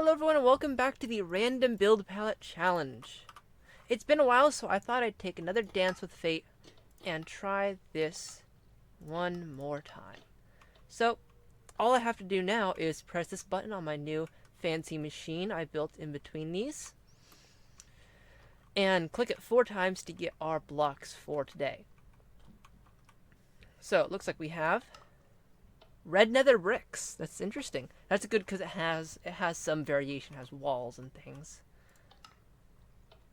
Hello everyone and welcome back to the Random Build Palette Challenge. It's been a while, so I thought I'd take another dance with fate and try this one more time. So, all I have to do now is press this button on my new fancy machine I built in between these, and click it 4 times to get our blocks for today. So, it looks like we have red nether bricks. That's interesting. That's good because it has some variation. It has walls and things.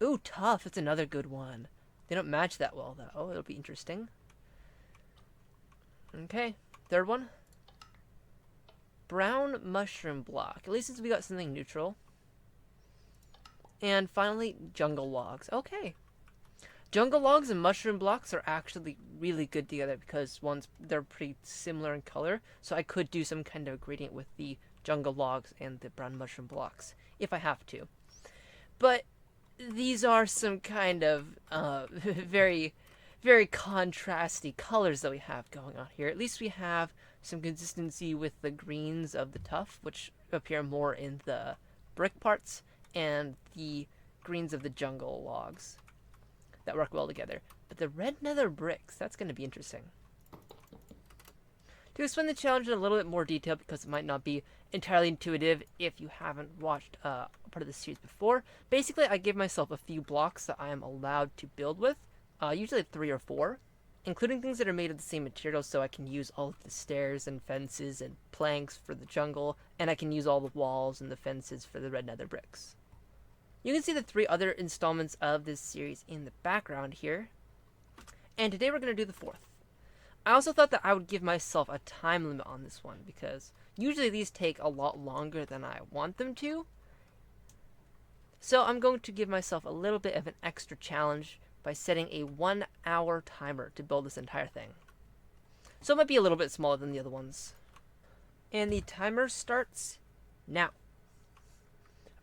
Ooh, tuff. It's another good one. They don't match that well though. It'll be interesting. Okay, third one. Brown mushroom block. At least we got something neutral. And finally, jungle logs. Okay. Jungle logs and mushroom blocks are actually really good together because they're pretty similar in color, so I could do some kind of gradient with the jungle logs and the brown mushroom blocks if I have to. But these are some kind of very, very contrasty colors that we have going on here. At least we have some consistency with the greens of the tuff, which appear more in the brick parts, and the greens of the jungle logs that work well together. But the red nether bricks, that's going to be interesting. To explain the challenge in a little bit more detail, because it might not be entirely intuitive if you haven't watched a part of this series before, basically I give myself a few blocks that I am allowed to build with, usually 3 or 4, including things that are made of the same material, so I can use all of the stairs and fences and planks for the jungle, and I can use all the walls and the fences for the red nether bricks. You can see the 3 other installments of this series in the background here. And today we're going to do the 4th. I also thought that I would give myself a time limit on this one, because usually these take a lot longer than I want them to. So I'm going to give myself a little bit of an extra challenge by setting a 1-hour timer to build this entire thing. So it might be a little bit smaller than the other ones. And the timer starts now.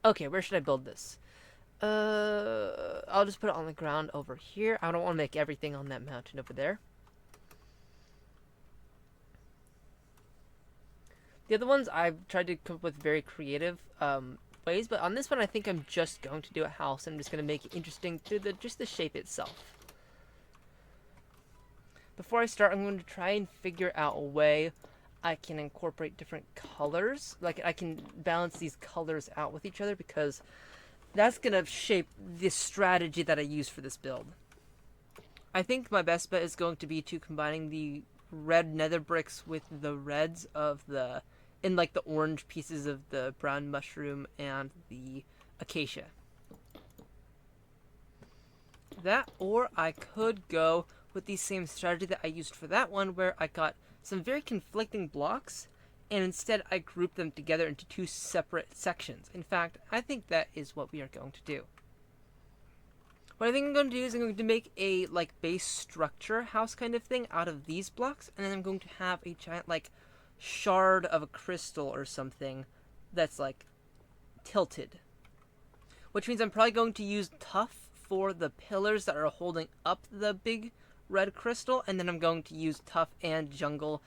Okay, where should I build this? I'll just put it on the ground over here. I don't want to make everything on that mountain over there. The other ones I've tried to come up with very creative ways, but on this one I think I'm just going to do a house. I'm just going to make it interesting through just the shape itself. Before I start, I'm going to try and figure out a way I can incorporate different colors. Like, I can balance these colors out with each other, because that's going to shape the strategy that I use for this build. I think my best bet is going to be to combining the red nether bricks with the reds of the orange pieces of the brown mushroom and the acacia. That, or I could go with the same strategy that I used for that one, where I got some very conflicting blocks, and instead I grouped them together into 2 separate sections. In fact, I think that is what we are going to do. What I think I'm going to do is I'm going to make a base structure house kind of thing out of these blocks, and then I'm going to have a giant shard of a crystal or something that's tilted. Which means I'm probably going to use tuff for the pillars that are holding up the big red crystal, and then I'm going to use tuff and jungle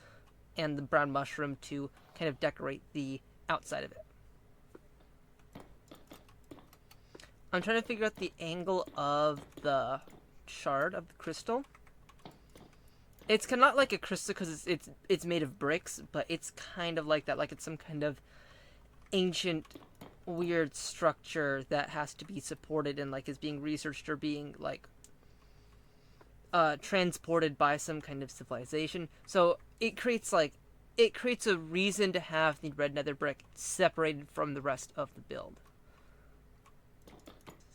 and the brown mushroom to kind of decorate the outside of it. I'm trying to figure out the angle of the shard of the crystal. It's kind of not like a crystal because it's made of bricks, but it's kind of like that, like it's some kind of ancient weird structure that has to be supported and is being researched or being transported by some kind of civilization. So it creates a reason to have the red nether brick separated from the rest of the build.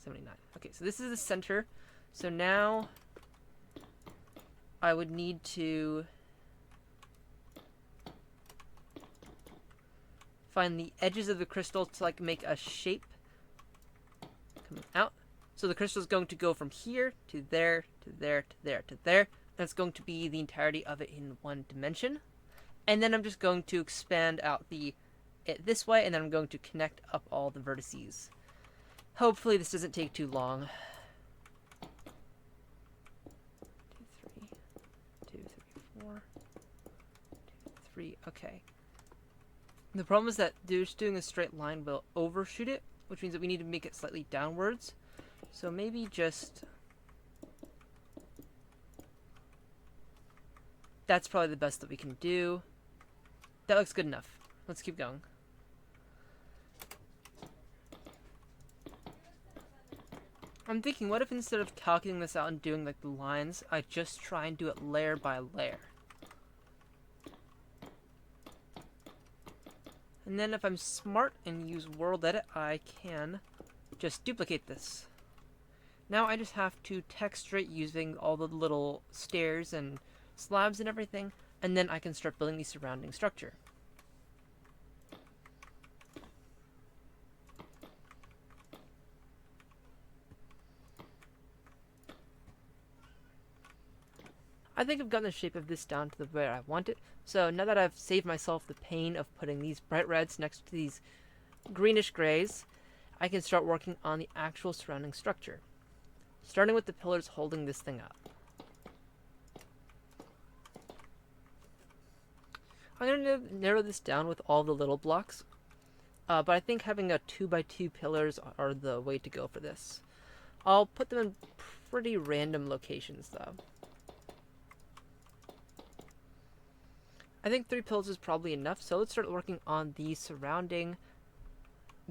79. Okay, so this is the center. So now I would need to find the edges of the crystal to make a shape coming out. So the crystal is going to go from here to there to there to there to there. That's going to be the entirety of it in 1 dimension. And then I'm just going to expand out it this way, and then I'm going to connect up all the vertices. Hopefully this doesn't take too long. 2, 3, 4, 2, 3, okay. The problem is that just doing a straight line will overshoot it, which means that we need to make it slightly downwards. So maybe just... That's probably the best that we can do. That looks good enough. Let's keep going. I'm thinking, what if instead of calculating this out and doing like the lines, I just try and do it layer by layer? And then if I'm smart and use world edit, I can just duplicate this. Now I just have to texture it using all the little stairs and slabs and everything, and then I can start building the surrounding structure. I think I've gotten the shape of this down to the way I want it. So now that I've saved myself the pain of putting these bright reds next to these greenish grays, I can start working on the actual surrounding structure, starting with the pillars holding this thing up. I'm going to narrow this down with all the little blocks, but I think having a 2x2 pillars are the way to go for this. I'll put them in pretty random locations though. I think 3 pillars is probably enough, so let's start working on the surrounding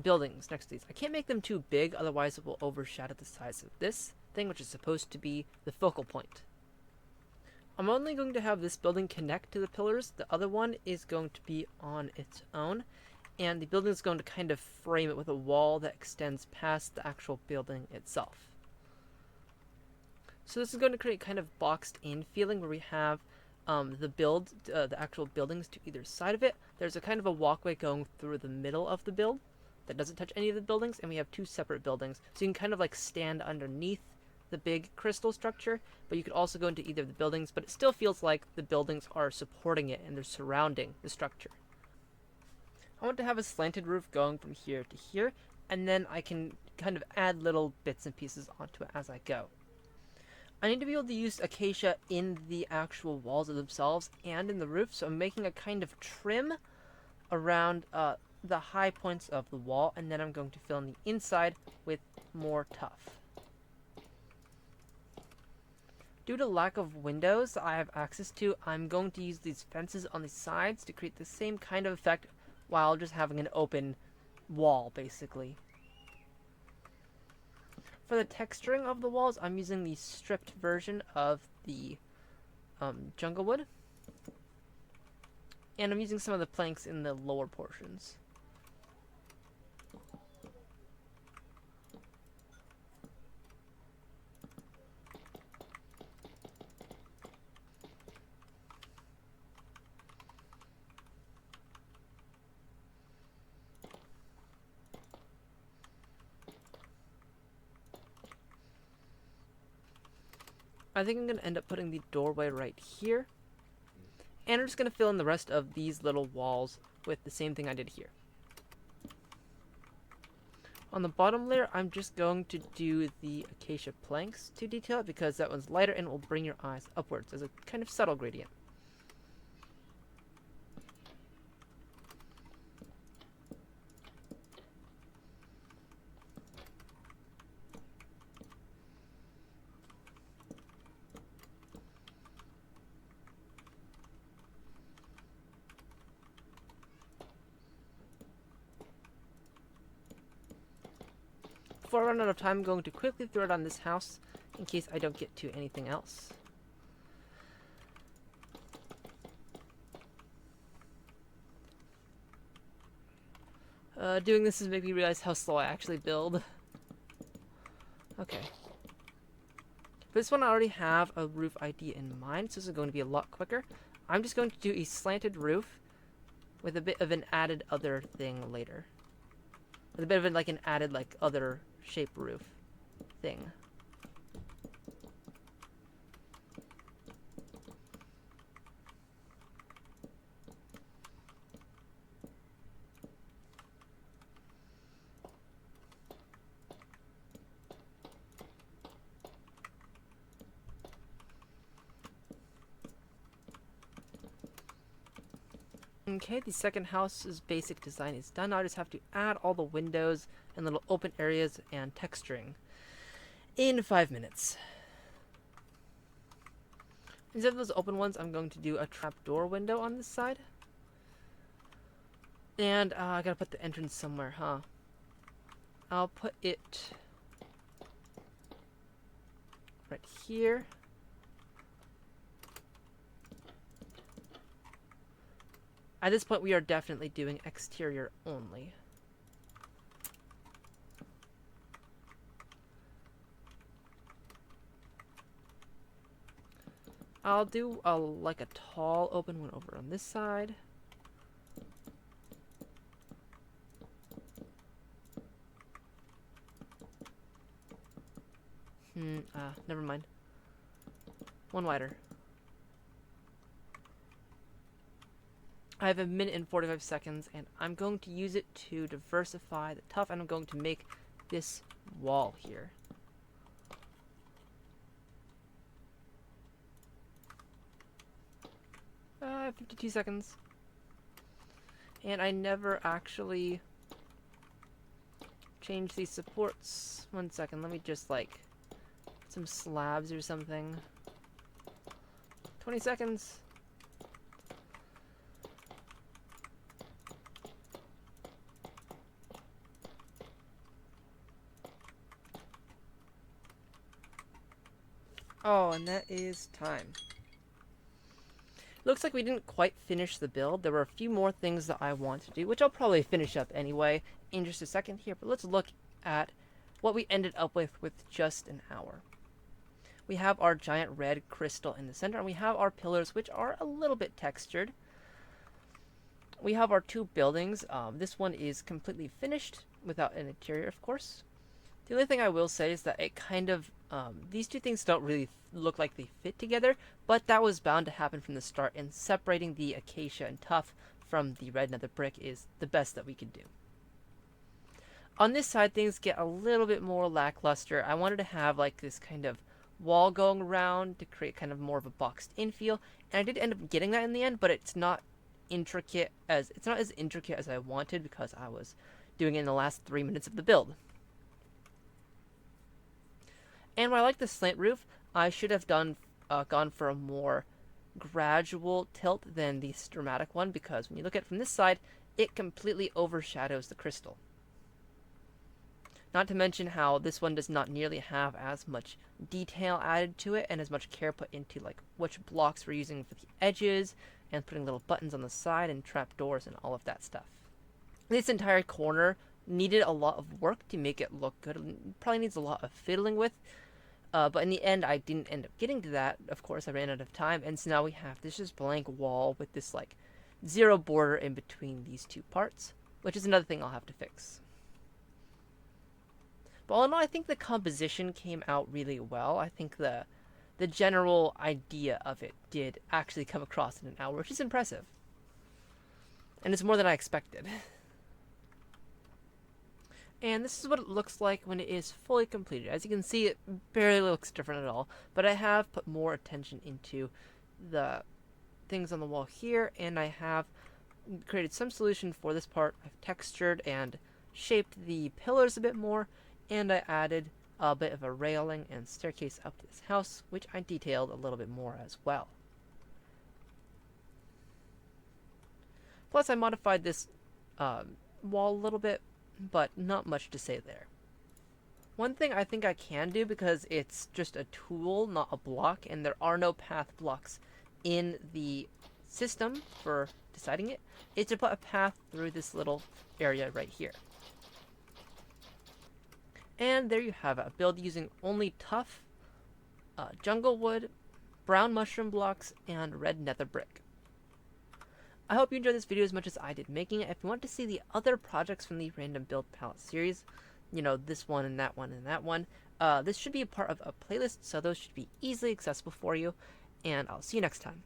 buildings next to these. I can't make them too big, otherwise it will overshadow the size of this thing, which is supposed to be the focal point. I'm only going to have this building connect to the pillars. The other one is going to be on its own, and the building is going to kind of frame it with a wall that extends past the actual building itself. So this is going to create kind of boxed in feeling where we have the actual buildings to either side of it. There's a kind of a walkway going through the middle of the build that doesn't touch any of the buildings, and we have 2 separate buildings. So you can kind of like stand underneath the big crystal structure, but you could also go into either of the buildings, but it still feels like the buildings are supporting it and they're surrounding the structure. I want to have a slanted roof going from here to here, and then I can kind of add little bits and pieces onto it as I go. I need to be able to use acacia in the actual walls of themselves and in the roof, so I'm making a kind of trim around the high points of the wall, and then I'm going to fill in the inside with more tuff. Due to lack of windows I have access to, I'm going to use these fences on the sides to create the same kind of effect while just having an open wall, basically. For the texturing of the walls, I'm using the stripped version of the jungle wood. And I'm using some of the planks in the lower portions. I think I'm going to end up putting the doorway right here. And I'm just going to fill in the rest of these little walls with the same thing I did here. On the bottom layer, I'm just going to do the acacia planks to detail it because that one's lighter and will bring your eyes upwards as a kind of subtle gradient. Before I run out of time, I'm going to quickly throw it on this house in case I don't get to anything else. Doing this is making me realize how slow I actually build. Okay. For this one, I already have a roof idea in mind, so this is going to be a lot quicker. I'm just going to do a slanted roof with a bit of an added other thing later. With a bit of an added other shape roof thing. Okay, the second house's basic design is done. Now I just have to add all the windows and little open areas and texturing in 5 minutes. Instead of those open ones, I'm going to do a trapdoor window on this side. And I gotta put the entrance somewhere, huh? I'll put it right here. At this point, we are definitely doing exterior only. I'll do like a tall open one over on this side. Never mind. One wider. I have 1 minute and 45 seconds, and I'm going to use it to diversify the tuff, and I'm going to make this wall here. 52 seconds. And I never actually changed these supports. 1 second, let me just like some slabs or something. 20 seconds. Oh, and that is time. Looks like we didn't quite finish the build. There were a few more things that I want to do, which I'll probably finish up anyway in just a second here. But let's look at what we ended up with just an hour. We have our giant red crystal in the center, and we have our pillars, which are a little bit textured. We have our two buildings. This one is completely finished without an interior, of course. The only thing I will say is that it kind of, these two things don't really look like they fit together, but that was bound to happen from the start, and separating the acacia and tuff from the red nether brick is the best that we could do. On this side, things get a little bit more lackluster. I wanted to have like this kind of wall going around to create kind of more of a boxed in feel, and I did end up getting that in the end, but it's not as intricate as I wanted because I was doing it in the last 3 minutes of the build. And while I like the slant roof, I should have gone for a more gradual tilt than the dramatic one, because when you look at it from this side, it completely overshadows the crystal. Not to mention how this one does not nearly have as much detail added to it and as much care put into like which blocks we're using for the edges and putting little buttons on the side and trapdoors and all of that stuff. This entire corner needed a lot of work to make it look good. It probably needs a lot of fiddling with. But in the end, I didn't end up getting to that. Of course, I ran out of time, and so now we have this just blank wall with this like zero border in between these two parts, which is another thing I'll have to fix. But all in all, I think the composition came out really well. I think the general idea of it did actually come across in an hour, which is impressive. And it's more than I expected. And this is what it looks like when it is fully completed. As you can see, it barely looks different at all, but I have put more attention into the things on the wall here, and I have created some solution for this part. I've textured and shaped the pillars a bit more, and I added a bit of a railing and staircase up to this house, which I detailed a little bit more as well. Plus, I modified this wall a little bit, but not much to say there. One thing I think I can do, because it's just a tool, not a block, and there are no path blocks in the system for deciding it, is to put a path through this little area right here. And there you have it, a build using only tuff, jungle wood, brown mushroom blocks, and red nether brick. I hope you enjoyed this video as much as I did making it. If you want to see the other projects from the Random Build Palette series, you know, this one and that one and that one, this should be a part of a playlist, so those should be easily accessible for you, and I'll see you next time.